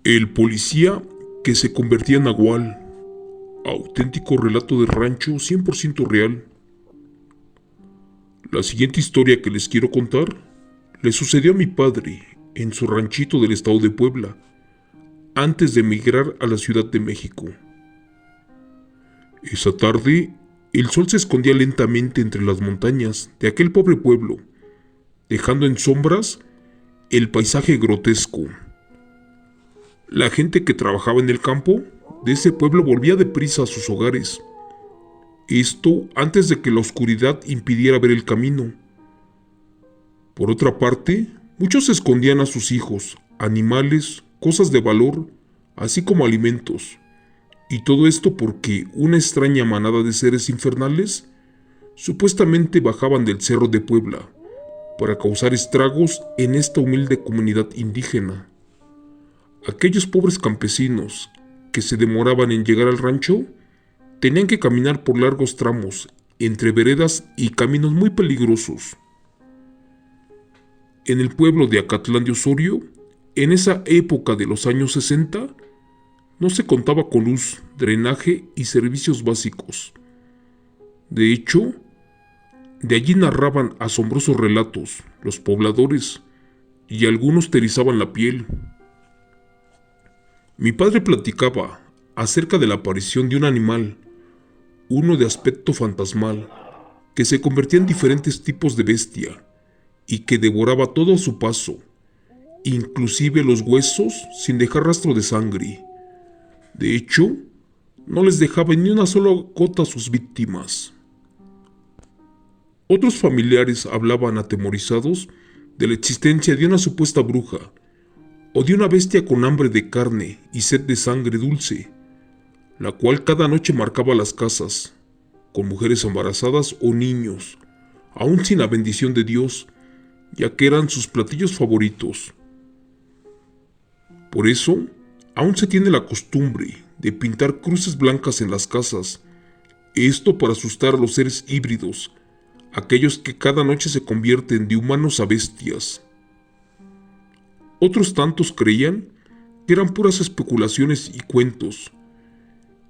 El policía que se convertía en nahual. Auténtico relato de rancho 100% real. La siguiente historia que les quiero contar le sucedió a mi padre en su ranchito del estado de Puebla, antes de emigrar a la Ciudad de México. Esa tarde, el sol se escondía lentamente entre las montañas de aquel pobre pueblo, dejando en sombras el paisaje grotesco. La gente que trabajaba en el campo de ese pueblo volvía deprisa a sus hogares. Esto antes de que la oscuridad impidiera ver el camino. Por otra parte, muchos escondían a sus hijos, animales, cosas de valor, así como alimentos. Y todo esto porque una extraña manada de seres infernales supuestamente bajaban del cerro de Puebla para causar estragos en esta humilde comunidad indígena. Aquellos pobres campesinos que se demoraban en llegar al rancho tenían que caminar por largos tramos entre veredas y caminos muy peligrosos. En el pueblo de Acatlán de Osorio, en esa época de los años 60, no se contaba con luz, drenaje y servicios básicos. De hecho, de allí narraban asombrosos relatos los pobladores, y algunos te erizaban la piel. Mi padre platicaba acerca de la aparición de un animal, uno de aspecto fantasmal, que se convertía en diferentes tipos de bestia y que devoraba todo a su paso, inclusive los huesos sin dejar rastro de sangre. De hecho, no les dejaba ni una sola gota a sus víctimas. Otros familiares hablaban atemorizados de la existencia de una supuesta bruja o de una bestia con hambre de carne y sed de sangre dulce, la cual cada noche marcaba las casas, con mujeres embarazadas o niños, aún sin la bendición de Dios, ya que eran sus platillos favoritos. Por eso, aún se tiene la costumbre de pintar cruces blancas en las casas, esto para asustar a los seres híbridos, aquellos que cada noche se convierten de humanos a bestias. Otros tantos creían que eran puras especulaciones y cuentos,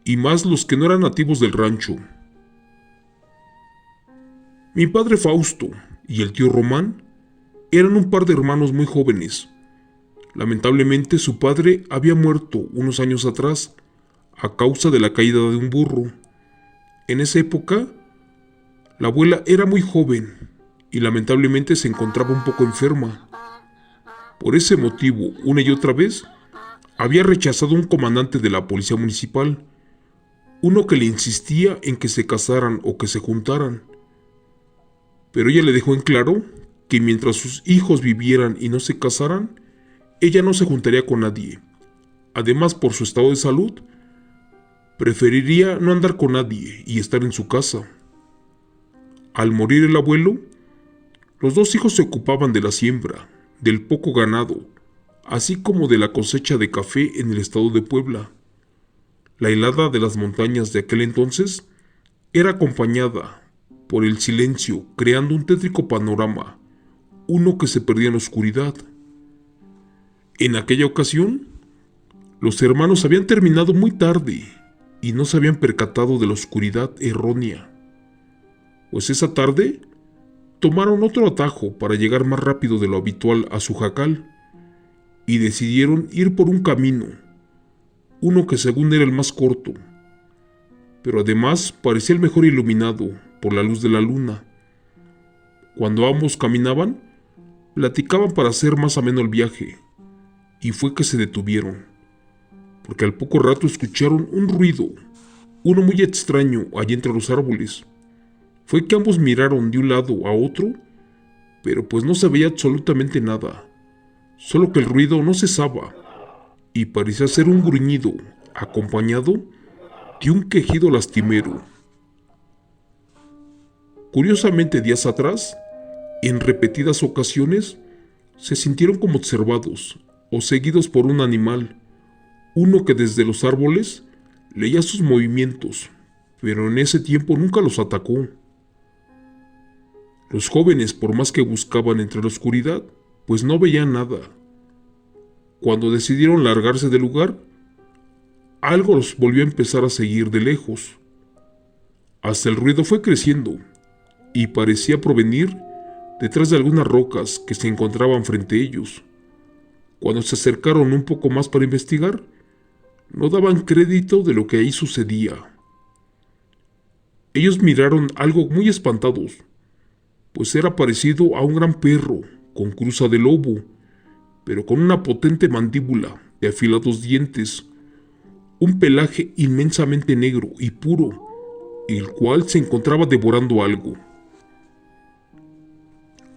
y más los que no eran nativos del rancho. Mi padre Fausto y el tío Román eran un par de hermanos muy jóvenes. Lamentablemente su padre había muerto unos años atrás a causa de la caída de un burro. En esa época, la abuela era muy joven y lamentablemente se encontraba un poco enferma. Por ese motivo, una y otra vez, había rechazado un comandante de la policía municipal, uno que le insistía en que se casaran o que se juntaran. Pero ella le dejó en claro que mientras sus hijos vivieran y no se casaran, ella no se juntaría con nadie. Además, por su estado de salud, preferiría no andar con nadie y estar en su casa. Al morir el abuelo, los dos hijos se ocupaban de la siembra, del poco ganado, así como de la cosecha de café en el estado de Puebla. La helada de las montañas de aquel entonces era acompañada por el silencio, creando un tétrico panorama, uno que se perdía en la oscuridad. En aquella ocasión, los hermanos habían terminado muy tarde y no se habían percatado de la oscuridad errónea. Pues esa tarde tomaron otro atajo para llegar más rápido de lo habitual a su jacal y decidieron ir por un camino, uno que según era el más corto, pero además parecía el mejor iluminado por la luz de la luna. Cuando ambos caminaban, platicaban para hacer más ameno el viaje, y fue que se detuvieron, porque al poco rato escucharon un ruido, uno muy extraño allí entre los árboles. Fue que ambos miraron de un lado a otro, pero pues no se veía absolutamente nada, solo que el ruido no cesaba, y parecía ser un gruñido, acompañado de un quejido lastimero. Curiosamente, días atrás, en repetidas ocasiones, se sintieron como observados o seguidos por un animal, uno que desde los árboles leía sus movimientos, pero en ese tiempo nunca los atacó. Los jóvenes, por más que buscaban entre la oscuridad, pues no veían nada. Cuando decidieron largarse del lugar, algo los volvió a empezar a seguir de lejos. Hasta el ruido fue creciendo y parecía provenir detrás de algunas rocas que se encontraban frente a ellos. Cuando se acercaron un poco más para investigar, no daban crédito de lo que ahí sucedía. Ellos miraron algo muy espantados, pues era parecido a un gran perro con cruza de lobo, pero con una potente mandíbula de afilados dientes, un pelaje inmensamente negro y puro, el cual se encontraba devorando algo.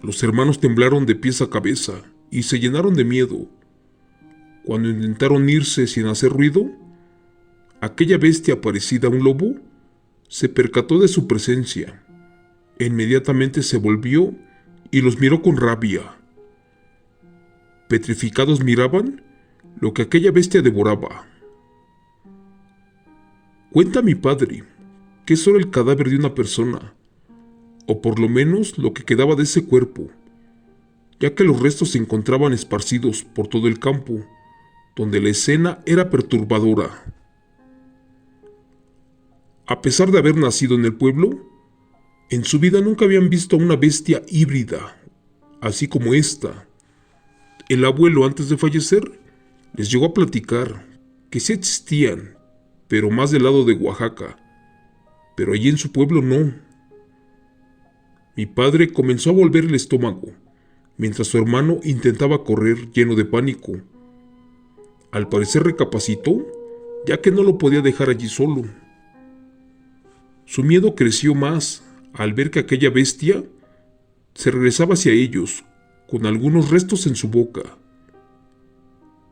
Los hermanos temblaron de pies a cabeza y se llenaron de miedo. Cuando intentaron irse sin hacer ruido, aquella bestia parecida a un lobo se percató de su presencia. Inmediatamente se volvió y los miró con rabia. Petrificados miraban lo que aquella bestia devoraba. Cuenta mi padre que es solo el cadáver de una persona, o por lo menos lo que quedaba de ese cuerpo, ya que los restos se encontraban esparcidos por todo el campo, donde la escena era perturbadora. A pesar de haber nacido en el pueblo, en su vida nunca habían visto a una bestia híbrida, así como esta. El abuelo, antes de fallecer, les llegó a platicar que sí existían, pero más del lado de Oaxaca, pero allí en su pueblo no. Mi padre comenzó a volver el estómago, mientras su hermano intentaba correr lleno de pánico. Al parecer recapacitó, ya que no lo podía dejar allí solo. Su miedo creció más al ver que aquella bestia se regresaba hacia ellos, con algunos restos en su boca.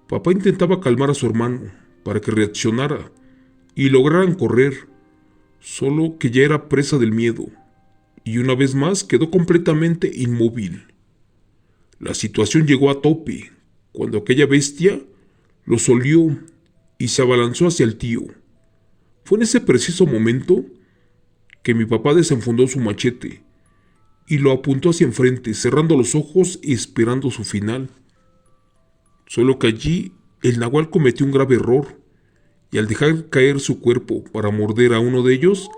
Papá intentaba calmar a su hermano para que reaccionara y lograran correr, solo que ya era presa del miedo, y una vez más quedó completamente inmóvil. La situación llegó a tope cuando aquella bestia los olió y se abalanzó hacia el tío. Fue en ese preciso momento que mi papá desenfundó su machete y lo apuntó hacia enfrente, cerrando los ojos y esperando su final. Solo que allí el nahual cometió un grave error, y al dejar caer su cuerpo para morder a uno de ellos,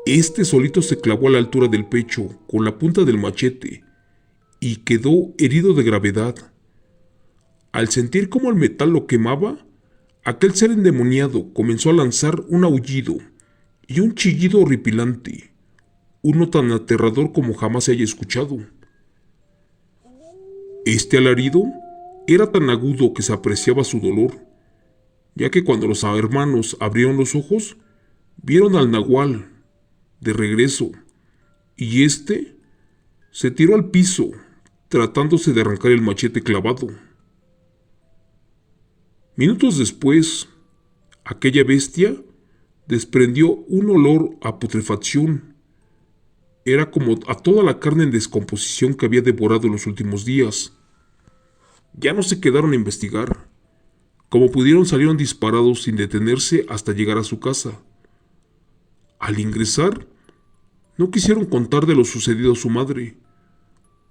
este solito se clavó a la altura del pecho con la punta del machete y quedó herido de gravedad. Al sentir cómo el metal lo quemaba, aquel ser endemoniado comenzó a lanzar un aullido y un chillido horripilante, uno tan aterrador como jamás se haya escuchado. Este alarido era tan agudo que se apreciaba su dolor, ya que cuando los hermanos abrieron los ojos, vieron al nahual de regreso, y este se tiró al piso, tratándose de arrancar el machete clavado. Minutos después, aquella bestia desprendió un olor a putrefacción. Era como a toda la carne en descomposición que había devorado en los últimos días. Ya no se quedaron a investigar. Como pudieron, salieron disparados sin detenerse hasta llegar a su casa. Al ingresar, no quisieron contar de lo sucedido a su madre,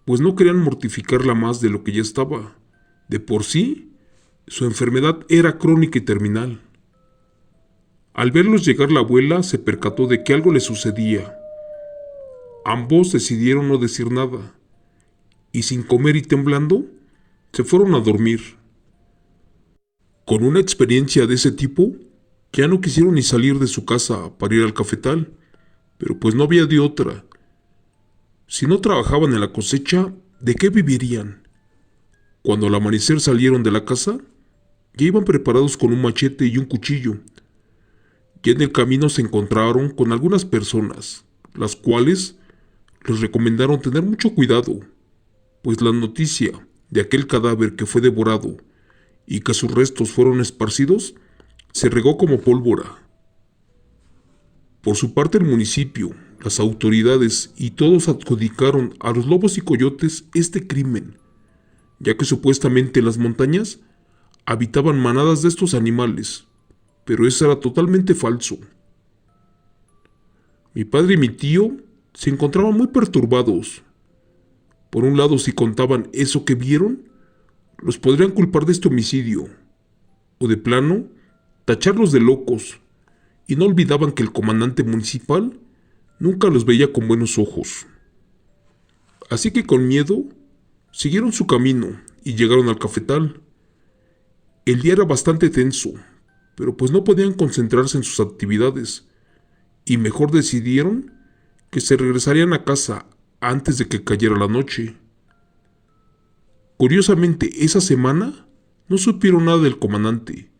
pues no querían mortificarla más de lo que ya estaba. De por sí, su enfermedad era crónica y terminal. Al verlos llegar, la abuela se percató de que algo le sucedía. Ambos decidieron no decir nada, y sin comer y temblando, se fueron a dormir. Con una experiencia de ese tipo, ya no quisieron ni salir de su casa para ir al cafetal, pero pues no había de otra. Si no trabajaban en la cosecha, ¿de qué vivirían? Cuando al amanecer salieron de la casa, ya iban preparados con un machete y un cuchillo. Ya en el camino se encontraron con algunas personas, las cuales les recomendaron tener mucho cuidado, pues la noticia de aquel cadáver que fue devorado y que sus restos fueron esparcidos se regó como pólvora. Por su parte, el municipio, las autoridades y todos adjudicaron a los lobos y coyotes este crimen, ya que supuestamente en las montañas habitaban manadas de estos animales, pero eso era totalmente falso. Mi padre y mi tío se encontraban muy perturbados. Por un lado, si contaban eso que vieron, los podrían culpar de este homicidio, o de plano, tacharlos de locos, y no olvidaban que el comandante municipal nunca los veía con buenos ojos. Así que con miedo, siguieron su camino y llegaron al cafetal. El día era bastante tenso, pero pues no podían concentrarse en sus actividades, y mejor decidieron que se regresarían a casa antes de que cayera la noche. Curiosamente, esa semana no supieron nada del comandante,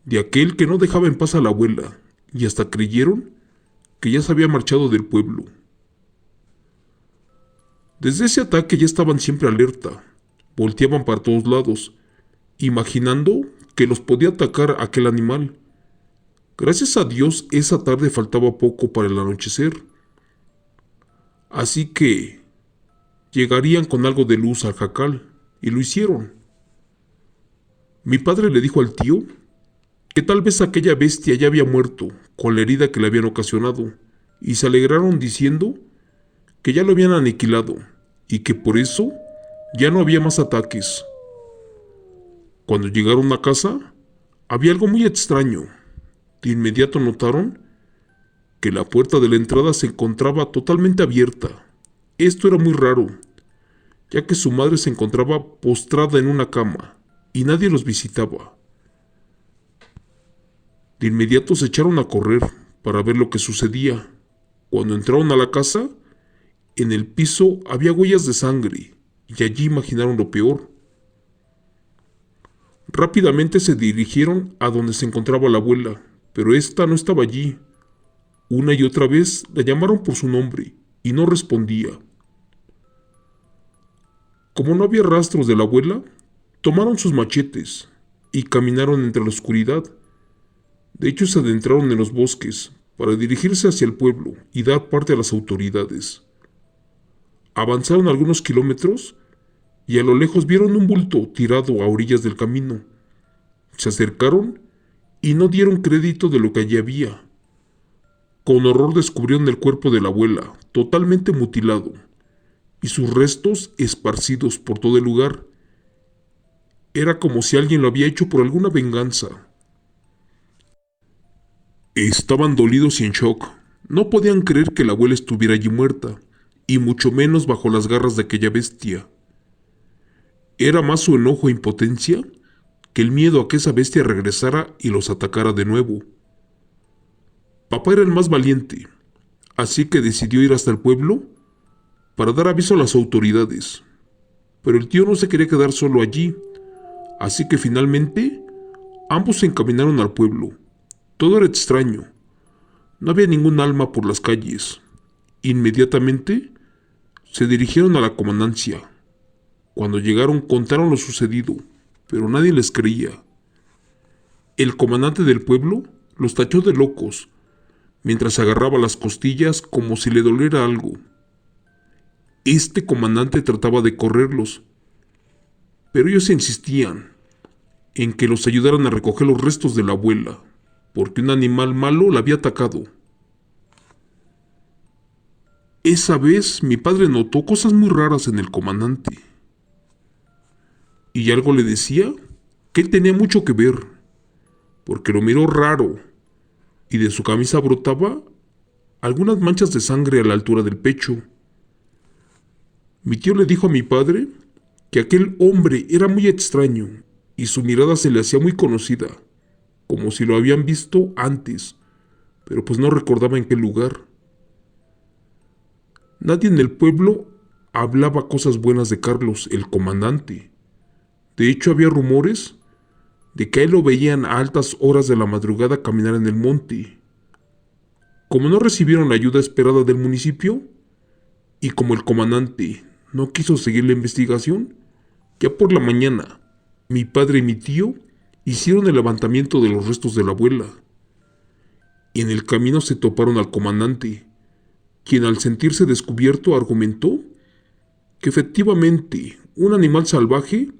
de aquel que no dejaba en paz a la abuela, y hasta creyeron que ya se había marchado del pueblo. Desde ese ataque ya estaban siempre alerta, volteaban para todos lados, imaginando que los podía atacar aquel animal. Gracias a Dios esa tarde faltaba poco para el anochecer, así que llegarían con algo de luz al jacal, y lo hicieron. Mi padre le dijo al tío que tal vez aquella bestia ya había muerto con la herida que le habían ocasionado, y se alegraron diciendo que ya lo habían aniquilado y que por eso ya no había más ataques. Cuando llegaron a casa, había algo muy extraño. De inmediato notaron que la puerta de la entrada se encontraba totalmente abierta. Esto era muy raro, ya que su madre se encontraba postrada en una cama y nadie los visitaba. De inmediato se echaron a correr para ver lo que sucedía. Cuando entraron a la casa, en el piso había huellas de sangre y allí imaginaron lo peor. Rápidamente se dirigieron a donde se encontraba la abuela, pero ésta no estaba allí. Una y otra vez la llamaron por su nombre y no respondía. Como no había rastros de la abuela, tomaron sus machetes y caminaron entre la oscuridad. De hecho, se adentraron en los bosques para dirigirse hacia el pueblo y dar parte a las autoridades. Avanzaron algunos kilómetros y a lo lejos vieron un bulto tirado a orillas del camino. Se acercaron y no dieron crédito de lo que allí había. Con horror descubrieron el cuerpo de la abuela, totalmente mutilado, y sus restos esparcidos por todo el lugar. Era como si alguien lo había hecho por alguna venganza. Estaban dolidos y en shock. No podían creer que la abuela estuviera allí muerta, y mucho menos bajo las garras de aquella bestia. Era más su enojo e impotencia que el miedo a que esa bestia regresara y los atacara de nuevo. Papá era el más valiente, así que decidió ir hasta el pueblo para dar aviso a las autoridades. Pero el tío no se quería quedar solo allí, así que finalmente ambos se encaminaron al pueblo. Todo era extraño. No había ningún alma por las calles. Inmediatamente se dirigieron a la comandancia. Cuando llegaron contaron lo sucedido, pero nadie les creía. El comandante del pueblo los tachó de locos, mientras agarraba las costillas como si le doliera algo. Este comandante trataba de correrlos, pero ellos insistían en que los ayudaran a recoger los restos de la abuela, porque un animal malo la había atacado. Esa vez mi padre notó cosas muy raras en el comandante. Y algo le decía que él tenía mucho que ver, porque lo miró raro, y de su camisa brotaba algunas manchas de sangre a la altura del pecho. Mi tío le dijo a mi padre que aquel hombre era muy extraño, y su mirada se le hacía muy conocida, como si lo habían visto antes, pero pues no recordaba en qué lugar. Nadie en el pueblo hablaba cosas buenas de Carlos, el comandante. De hecho, había rumores de que a él lo veían a altas horas de la madrugada caminar en el monte. Como no recibieron la ayuda esperada del municipio, y como el comandante no quiso seguir la investigación, ya por la mañana, mi padre y mi tío hicieron el levantamiento de los restos de la abuela. Y en el camino se toparon al comandante, quien al sentirse descubierto argumentó que efectivamente un animal salvaje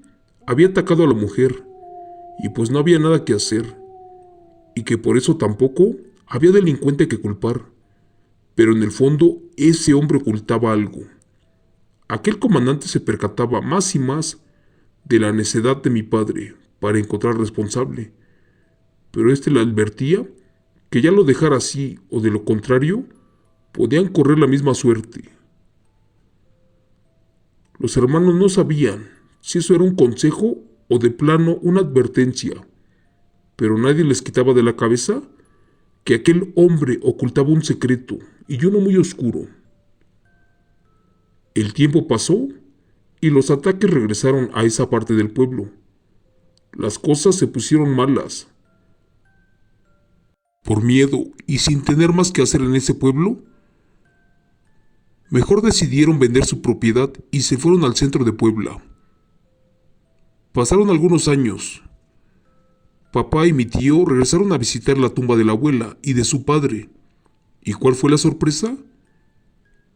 había atacado a la mujer, y pues no había nada que hacer, y que por eso tampoco había delincuente que culpar, pero en el fondo ese hombre ocultaba algo. Aquel comandante se percataba más y más de la necedad de mi padre para encontrar al responsable, pero éste le advertía que ya lo dejara así o de lo contrario podían correr la misma suerte. Los hermanos no sabían si eso era un consejo o de plano una advertencia, pero nadie les quitaba de la cabeza que aquel hombre ocultaba un secreto y uno muy oscuro. El tiempo pasó y los ataques regresaron a esa parte del pueblo. Las cosas se pusieron malas. Por miedo y sin tener más que hacer en ese pueblo, mejor decidieron vender su propiedad y se fueron al centro de Puebla. Pasaron algunos años. Papá y mi tío regresaron a visitar la tumba de la abuela y de su padre. ¿Y cuál fue la sorpresa?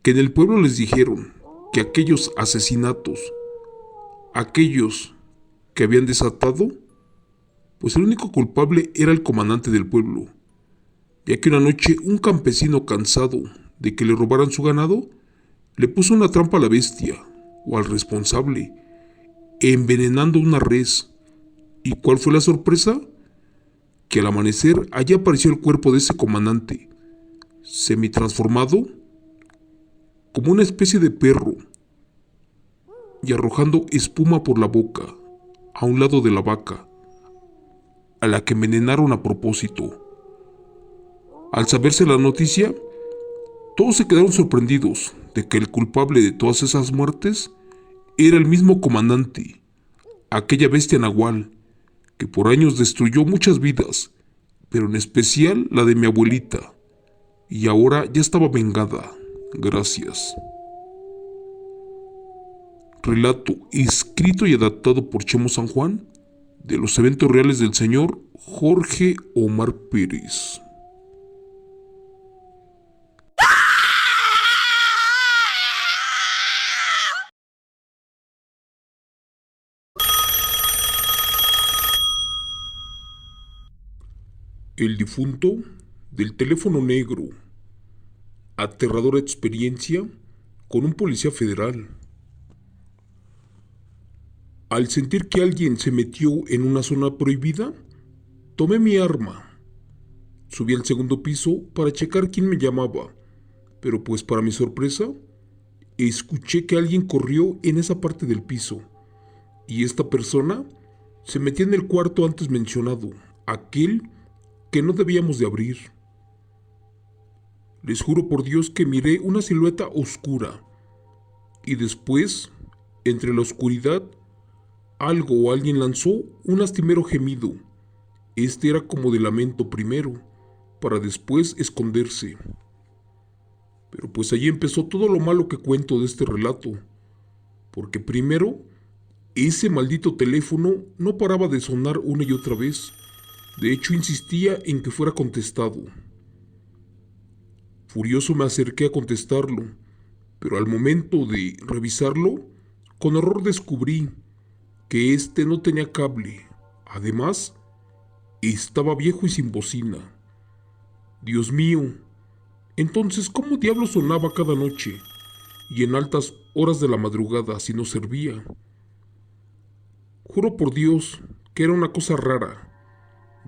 Que en el pueblo les dijeron que aquellos asesinatos, aquellos que habían desatado, pues el único culpable era el comandante del pueblo, ya que una noche un campesino cansado de que le robaran su ganado, le puso una trampa a la bestia, o al responsable, envenenando una res. ¿Y cuál fue la sorpresa? Que al amanecer allí apareció el cuerpo de ese comandante, semi-transformado como una especie de perro, y arrojando espuma por la boca, a un lado de la vaca, a la que envenenaron a propósito. Al saberse la noticia, todos se quedaron sorprendidos de que el culpable de todas esas muertes era el mismo comandante, aquella bestia nahual, que por años destruyó muchas vidas, pero en especial la de mi abuelita, y ahora ya estaba vengada. Gracias. Relato escrito y adaptado por Chemo San Juan, de los eventos reales del señor Jorge Omar Pérez. El difunto del teléfono negro. Aterradora experiencia con un policía federal. Al sentir que alguien se metió en una zona prohibida, tomé mi arma. Subí al segundo piso para checar quién me llamaba, pero pues para mi sorpresa, escuché que alguien corrió en esa parte del piso, y esta persona se metía en el cuarto antes mencionado, aquel que no debíamos de abrir. Les juro por Dios que miré una silueta oscura, y después, entre la oscuridad, algo o alguien lanzó un lastimero gemido. Este era como de lamento primero, para después esconderse. Pero pues allí empezó todo lo malo que cuento de este relato, porque primero, ese maldito teléfono no paraba de sonar una y otra vez. De hecho, insistía en que fuera contestado. Furioso me acerqué a contestarlo, pero al momento de revisarlo, con horror descubrí que este no tenía cable. Además, estaba viejo y sin bocina. Dios mío, entonces ¿cómo diablos sonaba cada noche y en altas horas de la madrugada si no servía? Juro por Dios que era una cosa rara,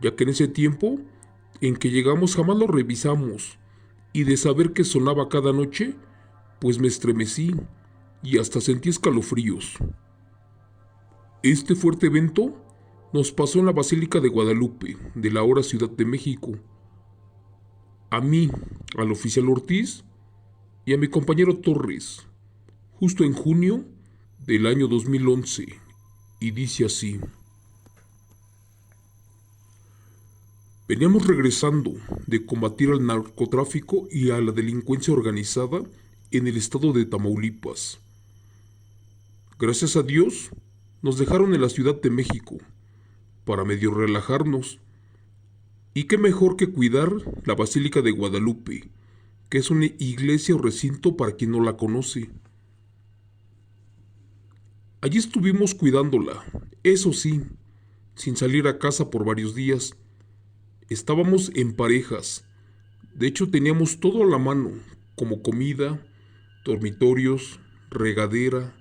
ya que en ese tiempo en que llegamos jamás lo revisamos, y de saber que sonaba cada noche, pues me estremecí y hasta sentí escalofríos. Este fuerte evento nos pasó en la Basílica de Guadalupe, de la ahora Ciudad de México. A mí, al oficial Ortiz y a mi compañero Torres, justo en junio del año 2011, y dice así. Veníamos regresando de combatir al narcotráfico y a la delincuencia organizada en el estado de Tamaulipas. Gracias a Dios, nos dejaron en la Ciudad de México para medio relajarnos. Y qué mejor que cuidar la Basílica de Guadalupe, que es una iglesia o recinto para quien no la conoce. Allí estuvimos cuidándola, eso sí, sin salir a casa por varios días. Estábamos en parejas. De hecho, teníamos todo a la mano, como comida, dormitorios, regadera,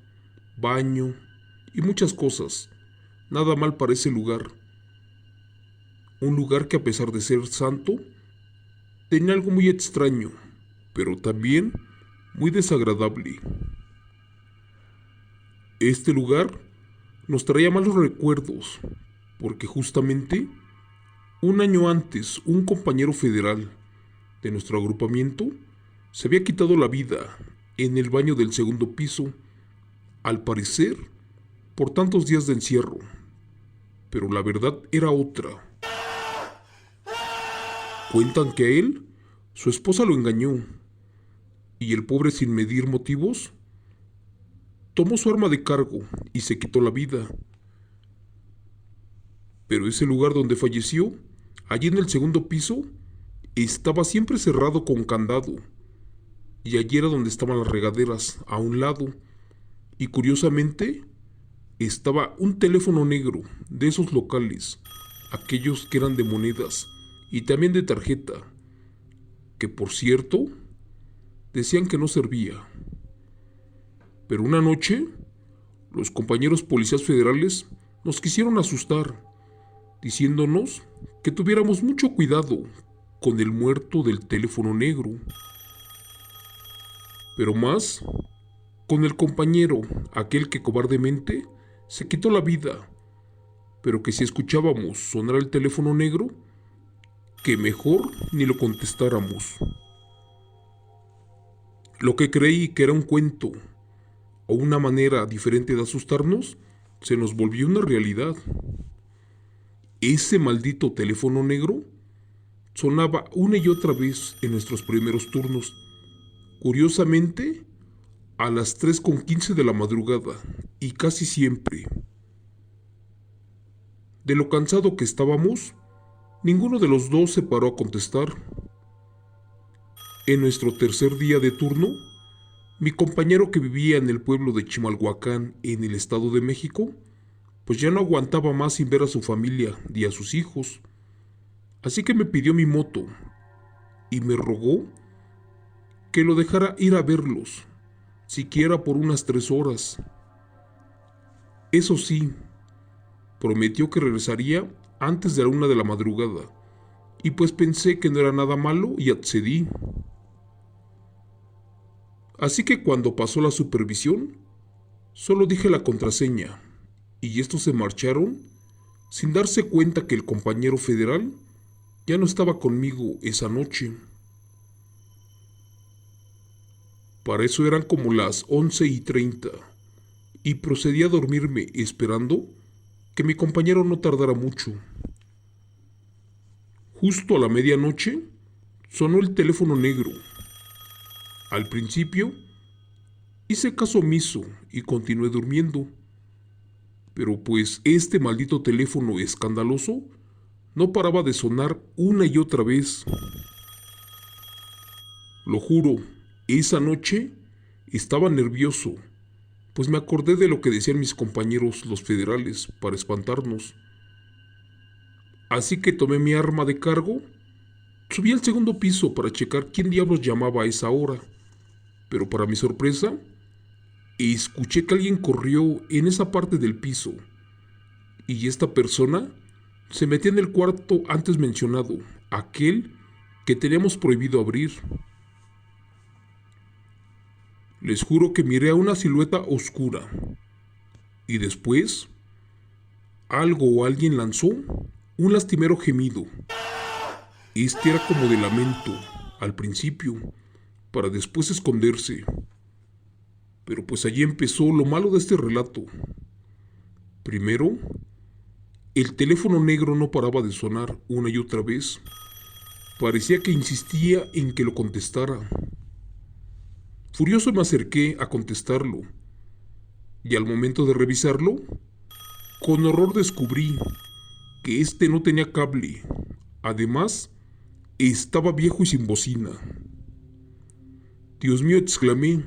baño, y muchas cosas. Nada mal para ese lugar. Un lugar que, a pesar de ser santo, tenía algo muy extraño, pero también muy desagradable. Este lugar nos traía malos recuerdos, porque justamente un año antes un compañero federal de nuestro agrupamiento se había quitado la vida en el baño del segundo piso, al parecer por tantos días de encierro, pero la verdad era otra. Cuentan que a él, su esposa lo engañó, y el pobre, sin medir motivos, tomó su arma de cargo y se quitó la vida. Pero ese lugar donde falleció, allí en el segundo piso, estaba siempre cerrado con candado, y allí era donde estaban las regaderas, a un lado, y curiosamente estaba un teléfono negro de esos locales, aquellos que eran de monedas y también de tarjeta, que por cierto decían que no servía. Pero una noche los compañeros policías federales nos quisieron asustar, diciéndonos que tuviéramos mucho cuidado con el muerto del teléfono negro, pero más con el compañero, aquel que cobardemente se quitó la vida, pero que si escuchábamos sonar el teléfono negro, que mejor ni lo contestáramos. Lo que creí que era un cuento o una manera diferente de asustarnos, se nos volvió una realidad. Ese maldito teléfono negro sonaba una y otra vez en nuestros primeros turnos, curiosamente a las 3:15 de la madrugada, y casi siempre. De lo cansado que estábamos, ninguno de los dos se paró a contestar. En nuestro tercer día de turno, mi compañero, que vivía en el pueblo de Chimalhuacán, en el Estado de México, pues ya no aguantaba más sin ver a su familia y a sus hijos. Así que me pidió mi moto y me rogó que lo dejara ir a verlos, siquiera por unas 3 horas. Eso sí, prometió que regresaría antes de la 1 de la madrugada, y pues pensé que no era nada malo y accedí. Así que cuando pasó la supervisión, solo dije la contraseña, y estos se marcharon sin darse cuenta que el compañero federal ya no estaba conmigo esa noche. Para eso eran como las 11:30, y procedí a dormirme esperando que mi compañero no tardara mucho. Justo a la medianoche sonó el teléfono negro. Al principio hice caso omiso y continué durmiendo, pero pues este maldito teléfono escandaloso no paraba de sonar una y otra vez. Lo juro, esa noche estaba nervioso, pues me acordé de lo que decían mis compañeros los federales para espantarnos. Así que tomé mi arma de cargo, subí al segundo piso para checar quién diablos llamaba a esa hora, pero para mi sorpresa, escuché que alguien corrió en esa parte del piso, y esta persona se metía en el cuarto antes mencionado, aquel que teníamos prohibido abrir. Les juro que miré a una silueta oscura, y después algo o alguien lanzó un lastimero gemido. Este era como de lamento al principio, para después esconderse. Pero pues allí empezó lo malo de este relato. Primero, el teléfono negro no paraba de sonar una y otra vez. Parecía que insistía en que lo contestara. Furioso me acerqué a contestarlo, y al momento de revisarlo, con horror descubrí que este no tenía cable. Además, estaba viejo y sin bocina. Dios mío, exclamé.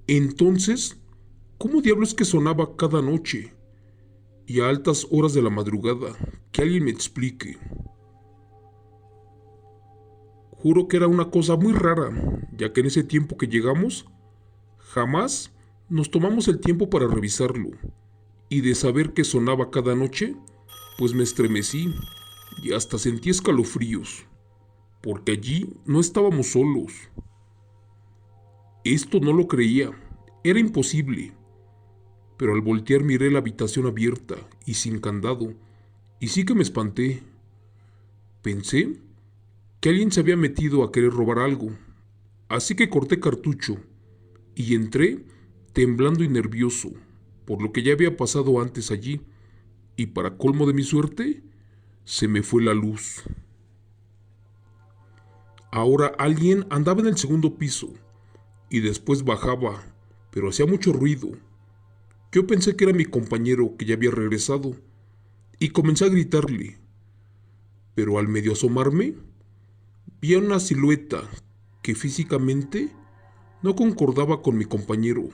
Entonces, ¿cómo diablos que sonaba cada noche y a altas horas de la madrugada? Que alguien me explique. Juro que era una cosa muy rara, ya que en ese tiempo que llegamos, jamás nos tomamos el tiempo para revisarlo, y de saber que sonaba cada noche, pues me estremecí y hasta sentí escalofríos, porque allí no estábamos solos. Esto no lo creía, era imposible, pero al voltear miré la habitación abierta y sin candado, y sí que me espanté. Pensé que alguien se había metido a querer robar algo, así que corté cartucho y entré temblando y nervioso por lo que ya había pasado antes allí, y para colmo de mi suerte, se me fue la luz. Ahora alguien andaba en el segundo piso y después bajaba, pero hacía mucho ruido. Yo pensé que era mi compañero que ya había regresado y comencé a gritarle, pero al medio asomarme, vi a una silueta que físicamente no concordaba con mi compañero.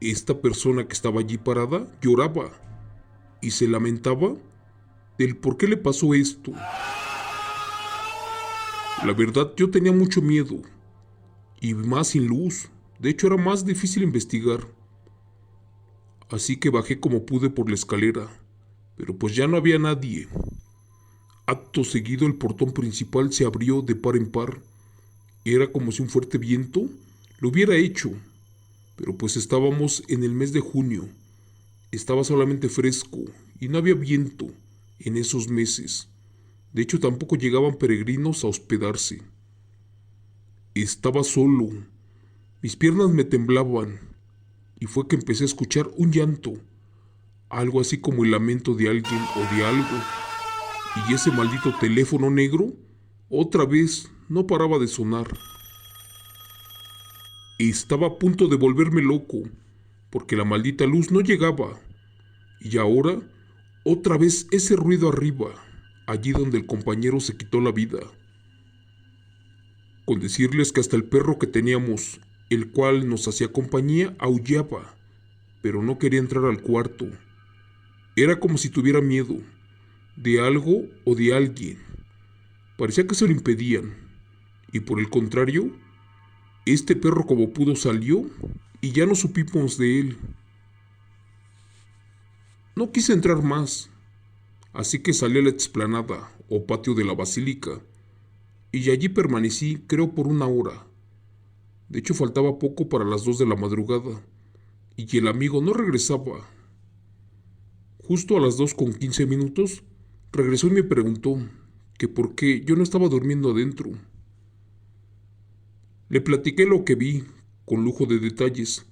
Esta persona que estaba allí parada lloraba y se lamentaba del por qué le pasó esto. La verdad, yo tenía mucho miedo, y más sin luz. De hecho, era más difícil investigar. Así que bajé como pude por la escalera, pero pues ya no había nadie. Acto seguido el portón principal se abrió de par en par. Era como si un fuerte viento lo hubiera hecho, pero pues estábamos en el mes de junio. Estaba solamente fresco y no había viento en esos meses. De hecho, tampoco llegaban peregrinos a hospedarse. Estaba solo. Mis piernas me temblaban y fue que empecé a escuchar un llanto, algo así como el lamento de alguien o de algo. Y ese maldito teléfono negro otra vez no paraba de sonar. Estaba a punto de volverme loco porque la maldita luz no llegaba. Y ahora, otra vez ese ruido arriba, allí donde el compañero se quitó la vida. Con decirles que hasta el perro que teníamos, el cual nos hacía compañía, aullaba, pero no quería entrar al cuarto. Era como si tuviera miedo, de algo o de alguien. Parecía que se lo impedían, y por el contrario, este perro como pudo salió y ya no supimos de él. No quise entrar más, así que salí a la explanada o patio de la basílica, y allí permanecí creo por 1 hora. De hecho faltaba poco para las 2 de la madrugada, y el amigo no regresaba. Justo a las 2:15 regresó y me preguntó que por qué yo no estaba durmiendo adentro. Le platiqué lo que vi, con lujo de detalles,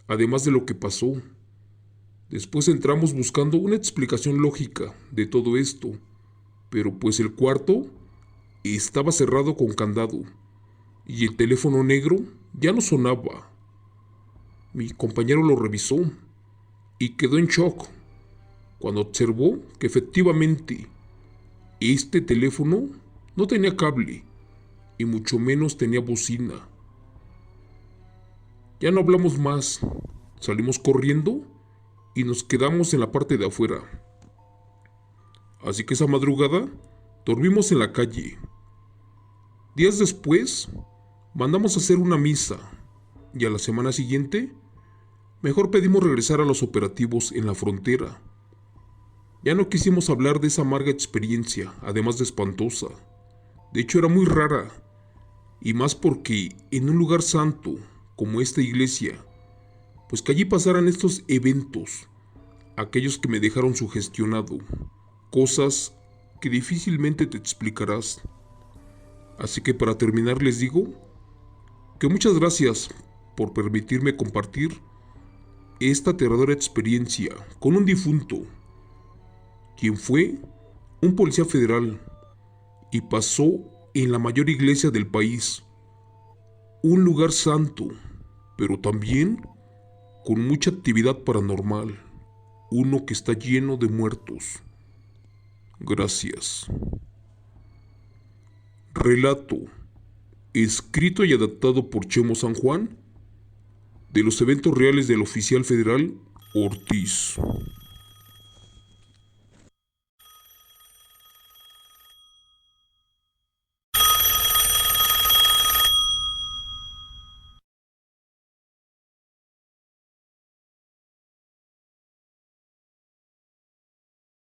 además de lo que pasó. Después entramos buscando una explicación lógica de todo esto, pero pues el cuarto estaba cerrado con candado y el teléfono negro ya no sonaba. Mi compañero lo revisó y quedó en shock cuando observó que efectivamente este teléfono no tenía cable y mucho menos tenía bocina. Ya no hablamos más, salimos corriendo y nos quedamos en la parte de afuera. Así que esa madrugada dormimos en la calle. Días después mandamos a hacer una misa y a la semana siguiente mejor pedimos regresar a los operativos en la frontera. Ya no quisimos hablar de esa amarga experiencia, además de espantosa. De hecho era muy rara, y más porque en un lugar santo como esta iglesia, pues que allí pasaran estos eventos, aquellos que me dejaron sugestionado, cosas que difícilmente te explicarás. Así que para terminar les digo que muchas gracias por permitirme compartir esta aterradora experiencia con un difunto, quien fue un policía federal y pasó en la mayor iglesia del país, un lugar santo, pero también con mucha actividad paranormal, uno que está lleno de muertos. Gracias. Relato, escrito y adaptado por Chemo San Juan, de los eventos reales del oficial federal Ortiz.